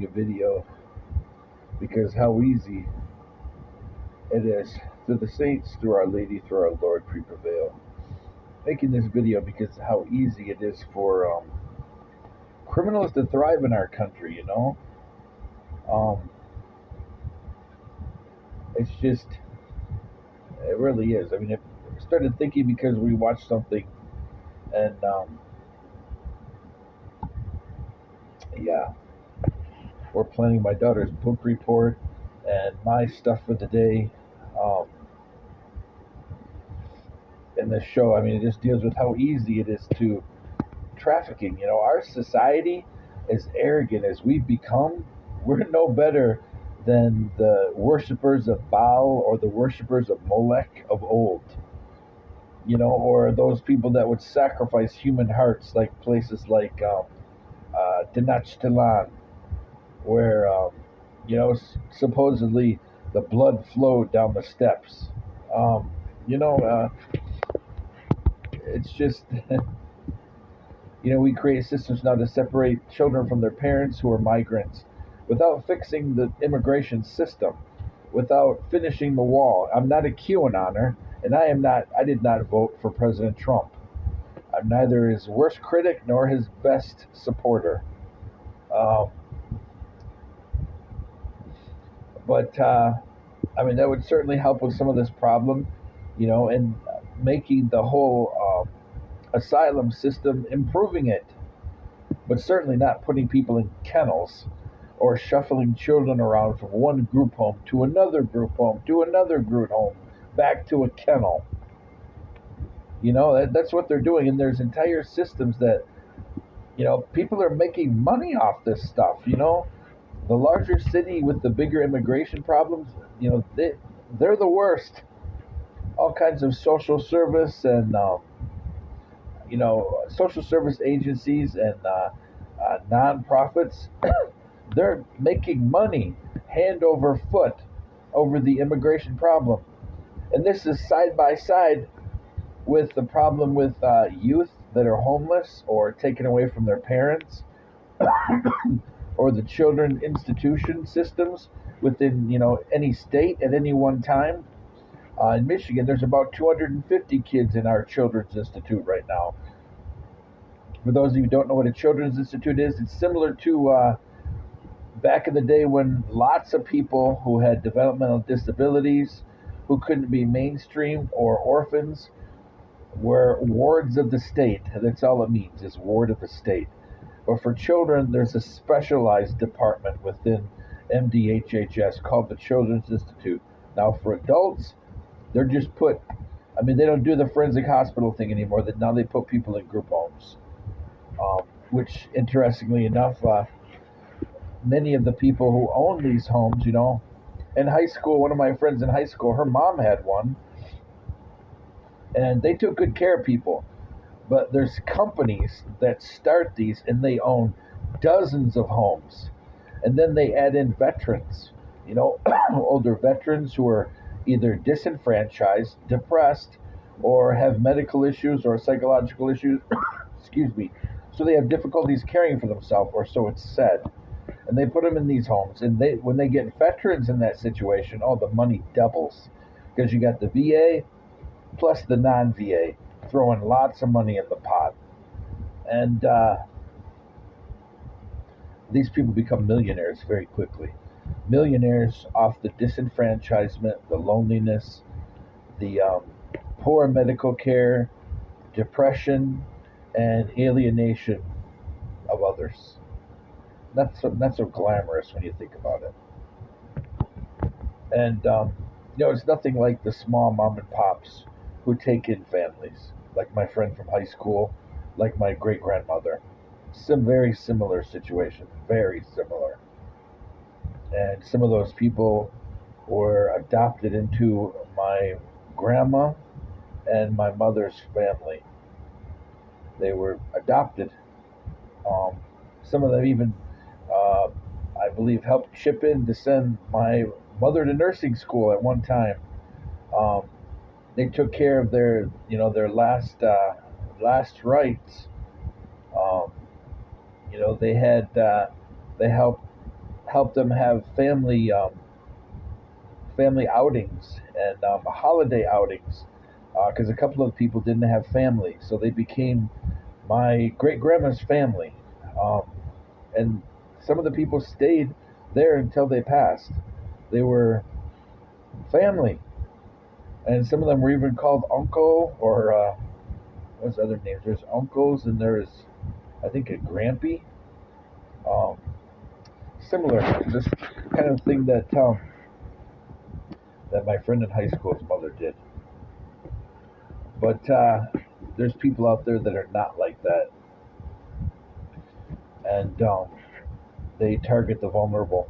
making a video because how easy it is. Through the saints, through Our Lady, through our Lord, we prevail. Making this video because how easy it is for criminals to thrive in our country. Um, it's just, it really is. I mean, I started thinking because we watched something, and yeah, we're planning my daughter's book report and my stuff for the day. Um, in this show, I mean, it just deals with how easy it is to trafficking. Our society, as arrogant as we've become, we're no better than the worshippers of Baal or the worshippers of Molech of old. Or those people that would sacrifice human hearts, like places like Tenochtitlan, where supposedly the blood flowed down the steps. Um, you know, uh, it's just we create systems now to separate children from their parents who are migrants, without fixing the immigration system, without finishing the wall. I'm not a QAnoner, and I did not vote for President Trump. I'm neither his worst critic nor his best supporter. Um, but I mean, that would certainly help with some of this problem, and making the whole asylum system, improving it, but certainly not putting people in kennels or shuffling children around from one group home to another group home to another group home, back to a kennel. That's what they're doing, and there's entire systems that people are making money off this stuff. The larger city with the bigger immigration problems, they're the worst. All kinds of social service and social service agencies and nonprofits, they're making money hand over foot over the immigration problem. And this is side by side with the problem with youth that are homeless or taken away from their parents, or the children institution systems within any state at any one time. In Michigan, there's about 250 kids in our children's institute right now. For those of you who don't know what a children's institute is, it's similar to back in the day when lots of people who had developmental disabilities, who couldn't be mainstream, or orphans, were wards of the state. That's all it means, is ward of the state. But for children, there's a specialized department within MDHHS called the Children's Institute. Now, for adults, they're just they don't do the forensic hospital thing anymore. That now they put people in group homes, which, interestingly enough, many of the people who own these homes, in high school, one of my friends in high school, her mom had one, and they took good care of people. But there's companies that start these, and they own dozens of homes. And then they add in veterans, older veterans who are either disenfranchised, depressed, or have medical issues or psychological issues, excuse me. So they have difficulties caring for themselves, or so it's said. And they put them in these homes. And when they get veterans in that situation, the money doubles. Because you got the VA plus the non-VA throwing lots of money in the pot. And these people become millionaires very quickly. Millionaires off the disenfranchisement, the loneliness, the poor medical care, depression, and alienation of others. Not so glamorous when you think about it. And it's nothing like the small mom and pops who take in families, like my friend from high school, like my great grandmother. Some very similar situations, very similar. And some of those people were adopted into my grandma and my mother's family. They were adopted. Some of them even, I believe, helped chip in to send my mother to nursing school at one time. They took care of their last rites. They helped help them have family outings and holiday outings, because a couple of people didn't have family, so they became my great grandma's family, um, and some of the people stayed there until they passed. They were family, and some of them were even called uncle or what's the other names? There's uncles and there's I think a grampy, um, similar this kind of thing that my friend in high school's mother did. But there's people out there that are not like that, and they target the vulnerable.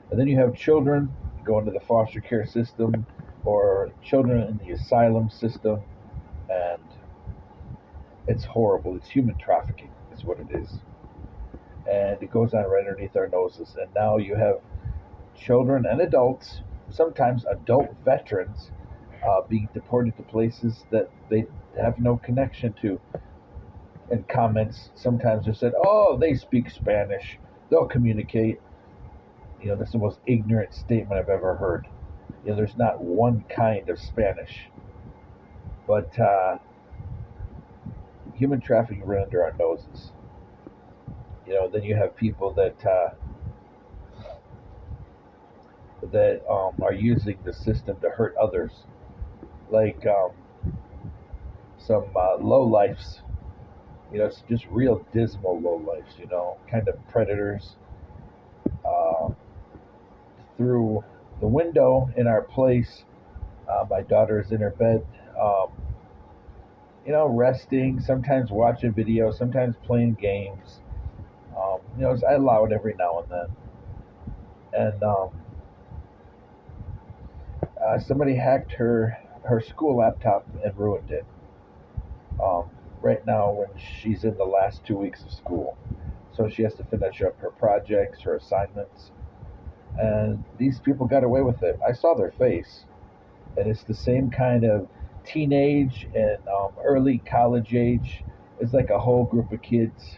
And then you have children go into the foster care system or children in the asylum system, and it's horrible. It's human trafficking, is what it is. And it goes on right underneath our noses. And now you have children and adults, sometimes adult veterans, being deported to places that they have no connection to. And comments sometimes are said, "Oh, they speak Spanish. They'll communicate." That's the most ignorant statement I've ever heard. There's not one kind of Spanish, but human trafficking right under our noses. Then you have people that are using the system to hurt others, like some low lifes. It's just real dismal low lifes. Kind of predators. Uh, Through the window in our place, my daughter's in her bed. Resting, sometimes watching videos, sometimes playing games. I allow it every now and then. And somebody hacked her school laptop and ruined it. Um, right now, when she's in the last 2 weeks of school, so she has to finish up her projects, her assignments, and these people got away with it. I saw their face, and it's the same kind of teenage and early college age. It's like a whole group of kids.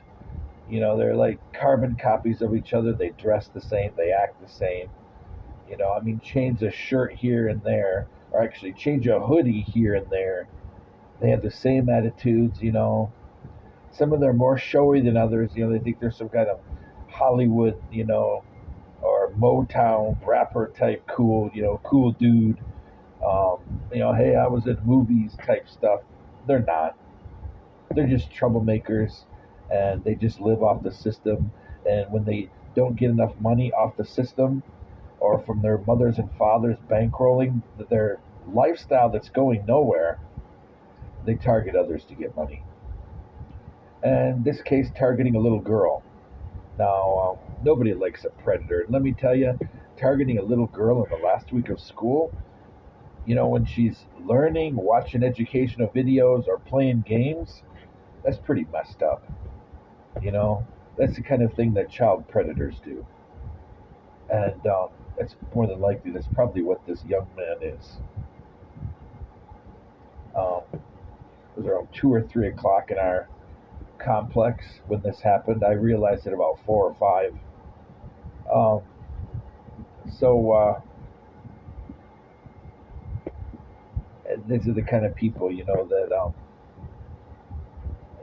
They're like carbon copies of each other. They dress the same, they act the same. Change a shirt here and there, or actually change a hoodie here and there. They have the same attitudes. Some of them are more showy than others. They think they're some kind of Hollywood, or Motown rapper type cool dude. Hey, I was in movies type stuff. They're not. They're just troublemakers, and they just live off the system. And when they don't get enough money off the system, or from their mothers and fathers bankrolling their lifestyle that's going nowhere, they target others to get money. And in this case, targeting a little girl. Now, nobody likes a predator. And let me tell you, targeting a little girl in the last week of school, when she's learning, watching educational videos, or playing games, that's pretty messed up. You know, that's the kind of thing that child predators do. And that's more than likely, that's probably what this young man is. It was around 2 or 3 o'clock in our complex when this happened. I realized it about 4 or 5. Um, so these are the kind of people,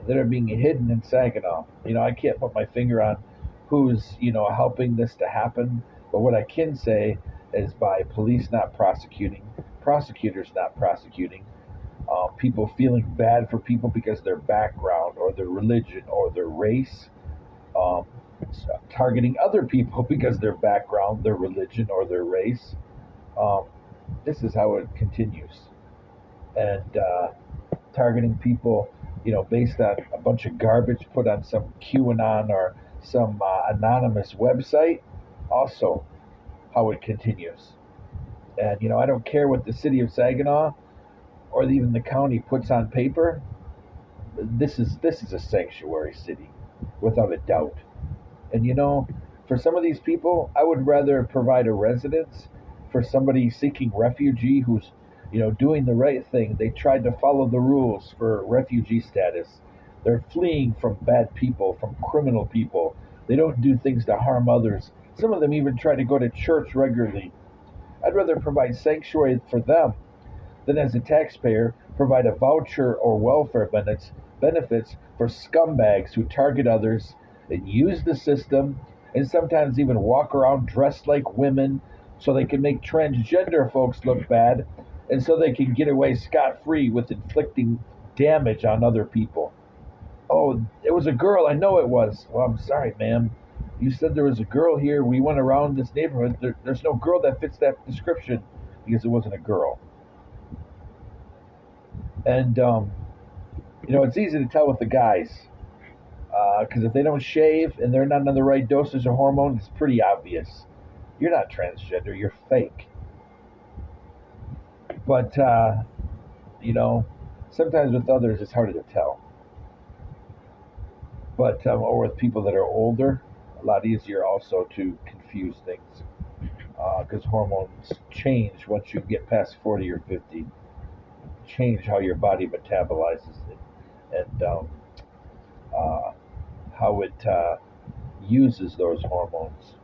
that are being hidden in Saginaw. I can't put my finger on who's, helping this to happen. But what I can say is by police not prosecuting, prosecutors not prosecuting, people feeling bad for people because of their background or their religion or their race, um, targeting other people because of their background, their religion, or their race. Um, this is how it continues. And targeting people, based on a bunch of garbage put on some QAnon or some anonymous website, also how it continues. And, I don't care what the city of Saginaw or even the county puts on paper. This is a sanctuary city, without a doubt. And, for some of these people, I would rather provide a residence for somebody seeking refugee who's doing the right thing. They tried to follow the rules for refugee status. They're fleeing from bad people, from criminal people. They don't do things to harm others. Some of them even try to go to church regularly. I'd rather provide sanctuary for them than, as a taxpayer, provide a voucher or welfare benefits for scumbags who target others and use the system and sometimes even walk around dressed like women so they can make transgender folks look bad and so they can get away scot free with inflicting damage on other people. Oh, it was a girl. I know it was. Well, I'm sorry, ma'am. You said there was a girl here. We went around this neighborhood. There's no girl that fits that description because it wasn't a girl. And it's easy to tell with the guys because if they don't shave and they're not on the right dosage of hormone, it's pretty obvious. You're not transgender. You're fake. But sometimes with others, it's harder to tell. But or with people that are older, a lot easier also to confuse things because hormones change once you get past 40 or 50. Change how your body metabolizes it and uh, how it uses those hormones.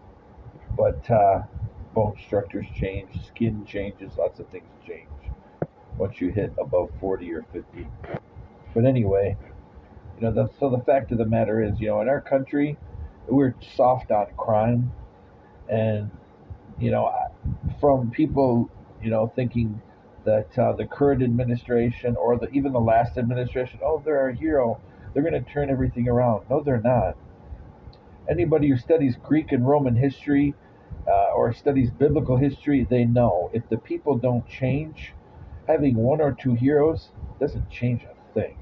But bone structures change, skin changes, lots of things change once you hit above 40 or 50. But anyway, so the fact of the matter is, in our country, we're soft on crime, and you know, from people, thinking that the current administration or even the last administration, oh, they're our hero, they're going to turn everything around. No, they're not. Anybody who studies Greek and Roman history or studies biblical history, they know if the people don't change, having one or two heroes doesn't change a thing.